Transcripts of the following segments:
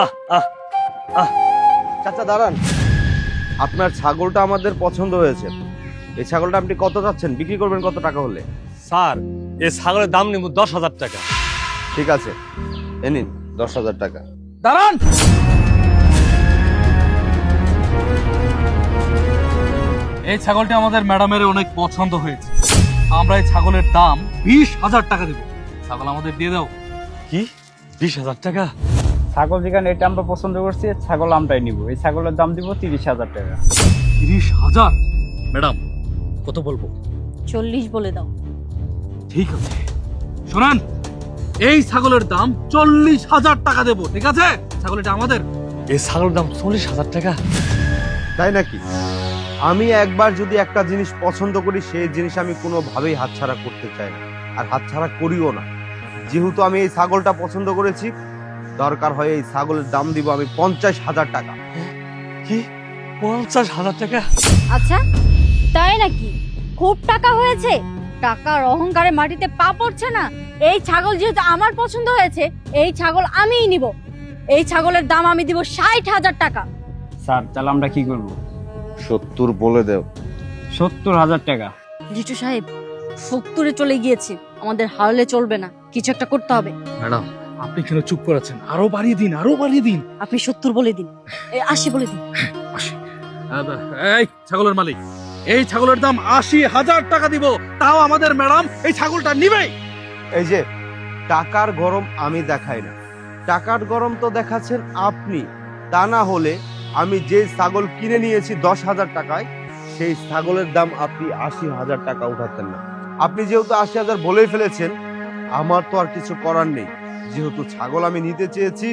আহ আহ আহ চাচা দাঁড়ান, আপনার ছাগলটা আমাদের পছন্দ হয়েছে। এই ছাগলটা আপনি কত চাচ্ছেন, বিক্রি করবেন কত টাকা হলে? স্যার, এই ছাগলের দাম নিব 10,000 টাকা। ঠিক আছে, এ নিন 10,000 টাকা। দাঁড়ান, এই ছাগলটা আমাদের ম্যাডামের অনেক পছন্দ হয়েছে। আমরা এই ছাগলের দাম 20,000 টাকা দেব। ছাগল আমাদের দিয়ে দাও। কি 20,000 টাকা? ছাগল যেখানে এটা আমরা পছন্দ করছি, ছাগল আমরাই নিব। এই ছাগলের দাম দিব 30,000 টাকা। 30,000? ম্যাডাম কত বলবো? 40 বলে দাও। ঠিক আছে, শোনান, এই ছাগলের দাম 40,000 টাকা দেবো। ঠিক আছে, ছাগলটা আমাদের। এই ছাগলের দাম 40,000 টাকা? তাই নাকি? আমি একবার যদি একটা জিনিস পছন্দ করি, সেই জিনিস আমি কোনোভাবেই হাতছাড়া করতে চাই না, আর হাতছাড়া করিও না। যেহেতু আমি এই ছাগলটা পছন্দ করেছি, দরকার হয় এই ছাগলের দাম দিব আমি 50,000 টাকা। কি 50,000 টাকা? আচ্ছা, তাই নাকি? খুব টাকা হয়েছে। টাকার অহংকারে মাটিতে পা পড়ছে না। এই ছাগল যেহেতু আমার পছন্দ হয়েছে, এই ছাগল আমিই নিব। এই ছাগলের দাম আমি দিব 60,000 টাকা। স্যার, তাহলে আমরা কি করব? 70 বলে দেও। 70,000 টাকা। জিটু সাহেব, 70-এ চলে গিয়েছে। আমাদের হারলে চলবে না, কিছু একটা করতে হবে। ম্যাডাম আপনি কেন চুপ করেছেন? আরো বাড়িয়ে দিন, আরো বাড়িয়ে দিন। আপনি 70 বলে দিন, 80 বলে দিন। এই ছাগলের মালিক, এই ছাগলের দাম 80,000 টাকা দিব। তাও আমাদের ম্যাডাম এই ছাগলটা নিবে। এই যে টাকার গরম আমি দেখাই না, টাকার গরম তো দেখাচ্ছেন আপনি। তা না হলে আমি যে ছাগল কিনে নিয়েছি 10,000 টাকায়, সেই ছাগলের দাম আপনি 80,000 টাকা উঠাতেন না। আপনি যেহেতু 80,000 বলেই ফেলেছেন, আমার তো আর কিছু করার নেই। যেহেতু ছাগল আমি নিতে চেয়েছি,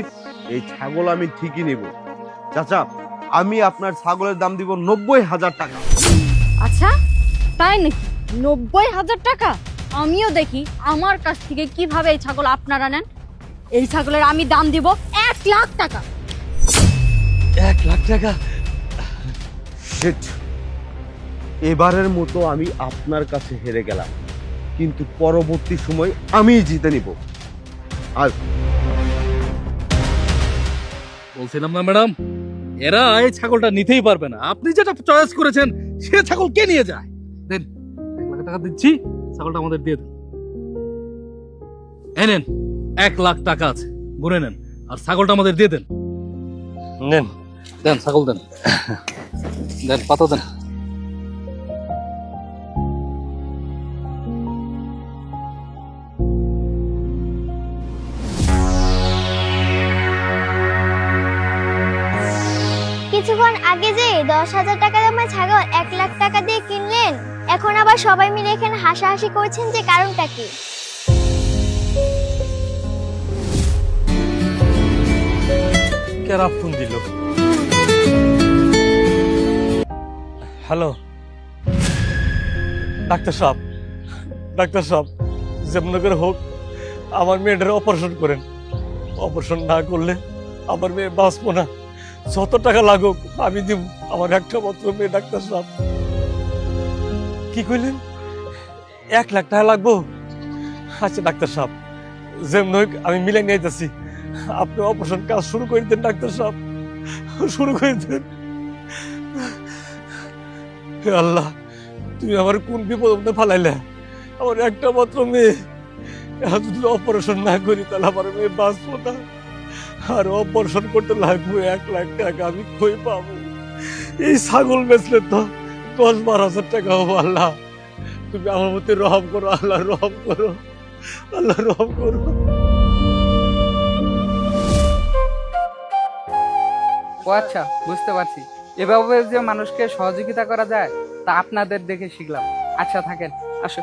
এই ছাগল আমি ঠিকই নেব। চাচা, আমি আপনার ছাগলের দাম দিব 90,000 টাকা। আচ্ছা, তাই নাকি? 90,000 টাকা? আমিও দেখি আমার কাছ থেকে কিভাবে এই ছাগল আপনারা নেন। এই ছাগলের আমি দাম দিব 1,00,000 টাকা। 1,00,000 টাকা? শিট, এবারের মতো আমি আপনার কাছে হেরে গেলাম, কিন্তু পরবর্তী সময় আমি জিতে নিব। আর বলছিলাম না ম্যাডাম, এরা এই ছাগলটা নিতেই পারবে না। আপনি যেটা চয়েস করেছেন সে ছাগল কে নিয়ে যায়? দেন, 1,00,000 টাকা দিচ্ছি, ছাগলটা আমাদের দিয়ে দেন। এই নেন, 1,00,000 টাকা আছে, গুনে নেন, আর ছাগলটা আমাদের দিয়ে দেন। নেন। দেন ছাগল দেন, দেন পাতা দেন। কিছুক্ষণ আগে যে 10,000 টাকা দামের ছাগল 1,00,000 টাকা দিয়ে কিনলেন, এখন আবার সবাই মিলে এখানে হাসাহাসি করছেন, যে কারণটা কি? কেরা ফোন দিল? হ্যালো ডাক্তার সাহেব, ডাক্তার সাহেব, যেমন করে হোক আমার মেয়েটার অপারেশন করেন। অপারেশন না করলে আমার মেয়ে বাঁচবো না। যত টাকা লাগুক আমি দিব। আমার একটা মাত্র মেয়ে ডাক্তার সাহেব। কি কইলেন? 1,00,000 টাকা লাগবো? আচ্ছা ডাক্তার সাহেব, যেমন হোক আমি মিলে নিয়ে যাচ্ছি। আপনি অপারেশন কাজ শুরু করে দেন ডাক্তার সাহেব, শুরু করে দেন। হে আল্লাহ, তুমি আমার কোন বিপদ ফালাইলে? আমার একটা মাত্র মেয়ে, যদি অপারেশন না করি তাহলে আমার মেয়ে বাঁচবো না। আর অপারেশন করতে লাগবে 1,00,000 টাকা, আমি কই পাবো? এই ছাগল বেচলে তো 10-12,000 টাকা হবো। আল্লাহ, তুমি আমার মধ্যে রহম করো, আল্লাহ রহম করো, আল্লাহ রহম করো। ও আচ্ছা, বুঝতে পারছি। এভাবে যে মানুষকে সহযোগিতা করা যায় তা আপনাদের দেখে শিখলাম। আচ্ছা থাকেন, আসো।